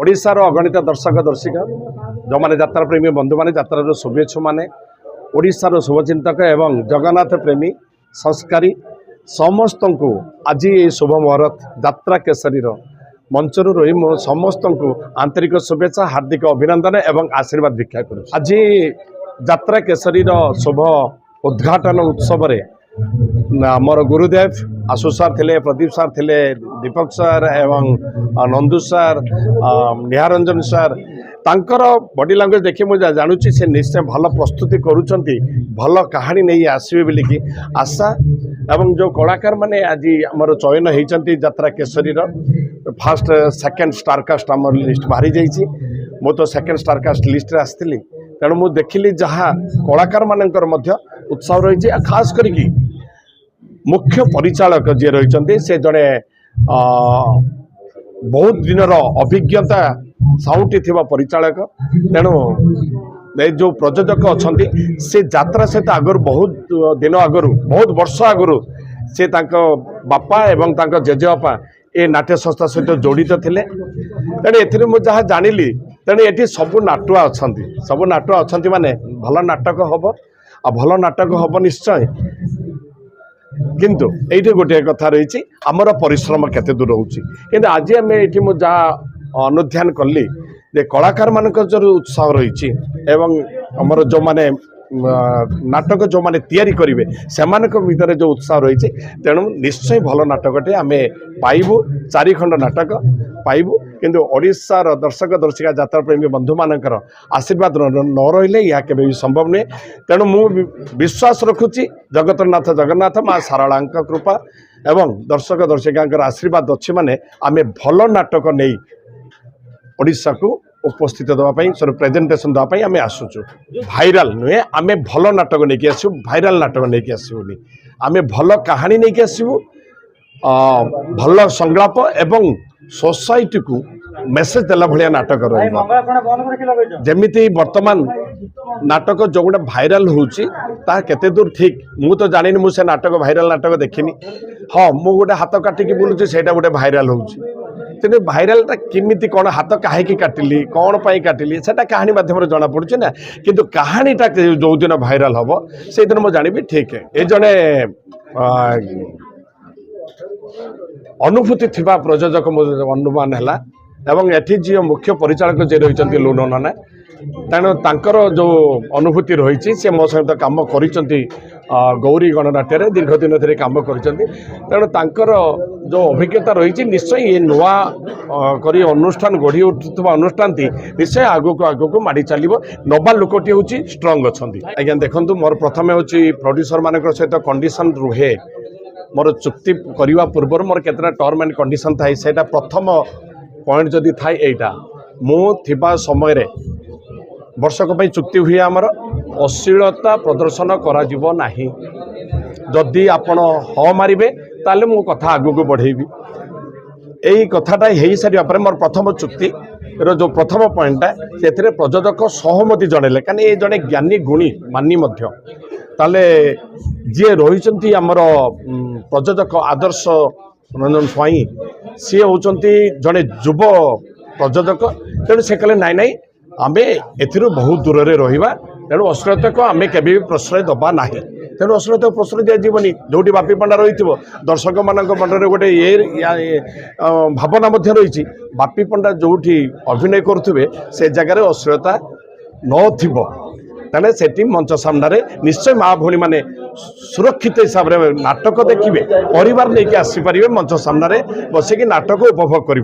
ओडिशार अगणित दर्शक दर्शिका जो मैंने यात्रा प्रेमी बंधु मैंने यात्रार शुभेच्छु मैंने ओडिशार शुभचिंतक एवं जगन्नाथ प्रेमी संस्कारी समस्त को आज ये शुभ मुहूर्त यात्रा केसरी मंचर रही समस्त को आंतरिक शुभेच्छा हार्दिक अभिनंदन एवं आशीर्वाद भिक्षा करूँ। आज यात्रा केसरी शुभ उद्घाटन उत्सव मोर गुरुदेव आशु सार थे, प्रदीप सार थे, दीपक सार एवं नंदू सार, निहारंजन सार तांकर बॉडी लैंग्वेज देखिए मुझे जानूची से निश्चय भल प्रस्तुति करुँच भल कहानी नहीं आसवे बोलिकी आशा एवं जो कलाकार माने आज आमर चयन होती यात्रा केसरी फास्ट सेकेंड स्टारकास्ट आम लिस्ट बाहरी जाइए। मु तो सेकेंड स्टारकास्ट लिस्ट रे आसती तेणु मुझे देखिली जहाँ कलाकार मानकर उत्साह रही खास करी मुख्य परिचालक जी रही से जड़े बहुत दिनर अभिज्ञता साउटी थिबा परिचालक तेणु जो प्रयोजक अच्छा से यात्रा सहित आगर बहुत दिन आगर बहुत वर्ष आगर से बापा एवं जेजेबापा ए नाट्य संस्था सहित जोड़ित थे तेणु मुझे जहाँ जानिली तेणु ये सबू नाटुआ अच्छा सबू नाटुआ अच्छा माने भल नाटक हम आ भल नाटक हम निश्चय किंतु ये गोटे कथा रही आमर परिश्रम केते दूर होची आज आम ये मुझे अनुध्यान कली जे कलाकार मान जो उत्साह रही एवं आमर जो माने नाटक जो माने तैयारी करेंगे से भीतर जो उत्साह रही तेणु निश्चय भल नाटकटे आम पाइबू 4 खंड नाटक पाइबू किंतु ओडिशार दर्शक दर्शिका यात्रा प्रेमी बंधु मानकर आशीर्वाद न रही यह केवे भी संभव नहीं। तेणु मु विश्वास रखुची जगतनाथ जगन्नाथ माँ सारला कृपा एवं दर्शक दर्शिका आशीर्वाद अच्छी माने आम भल नाटक नहीं ओडिशा को उपस्थित देवाई सर प्रेजेंटेशन देवाई आम आसुचु भाइराल नुहे आम भल नाटक नहीं आसू भाइराल नाटक नहीं आसबूनी आम भल कहानी नहीं आसबू भल संलाप एवं सोसाइटी को मेसेज देला भलिया नाटक जमीती वर्तमान नाटक जो गोटे भाइराल होची ता केते दूर ठीक मु तो जानी मुझे नाटक भाइराल नाटक देखनी हाँ मु गोटे हाथ काटिकी बुलूची सेटा गोटे भाइराल होची तेने भाइरालटा किमिति कौन हाथ कहीं काटिली कौन पाई काटिली सेटा कहानी माध्यम जना पड़ुछि ना किंतु कहानीटा जो दिन भाइराल हम से दिन मुझे जानी ठीक है ये जड़े अनुभूति थिबा प्रयोजक अनुमान है एवं एठी जी मुख्य परिचालक जे रही लुनो नाना तेणु तांकर जो अनुभूति रही से मो सहित काम करिसेंती गौरी गणनाट्य दीर्घ दिन धरी काम करिसेंती तेणु तांकर जो अभिज्ञता रही निश्चय ये नुआ करी अनुष्ठान गढ़ी उठुवा अनुष्ठान निश्चय आगक माड़ी चलो नवा लोकटी हूँ स्ट्रंग अच्छा आज्ञा देखूँ मोर प्रथम हूँ प्रोड्यूसर मान सहित कंडीशन रुहे मोर चुक्ति करने पूर्व मोर केतना टर्म एंड कंडीशन थाई सेटा प्रथम पॉइंट जदि थाई एटा मु थिबा समय रे वर्षक पई चुक्ति हुए आमर अश्लीलता प्रदर्शन करा जीवो नाही जदि आपण ह मारिबे ताले मु कथा आगु को बढ़ेबी एई कथाटा हेई सारिया पर मोर प्रथम चुक्ति रो जो प्रथम पॉइंटा सेथिरे प्रयोजक सहमति जणेले काने ए जणे ज्ञानी गुणी मानी मध्य ताले जे रही आमर प्रयोजक आदर्श रंजन स्वाई सी होती जड़े युव प्रयोजक तेणु से कहले नाई नाई आम एथिरु बहुत दूर रे रहिबा तेणु अश्लीलता को आम केबे भी प्रश्रय दबा ना तेणु अश्लीलता प्रश्रय दिजानी जोटी बापी पंडा रही दर्शक मान मनरे गोटे ये भावना रही बापी पंडा जोटी अभिनय करुवे से जगार अश्लीलता न तेने से मंच सामने निश्चय माँ भौणी मैंने सुरक्षित हिसाब से नाटक देखिए परिवार लेकिन आसीपारे मंच सामने बसिकी नाटक उपभोग करें।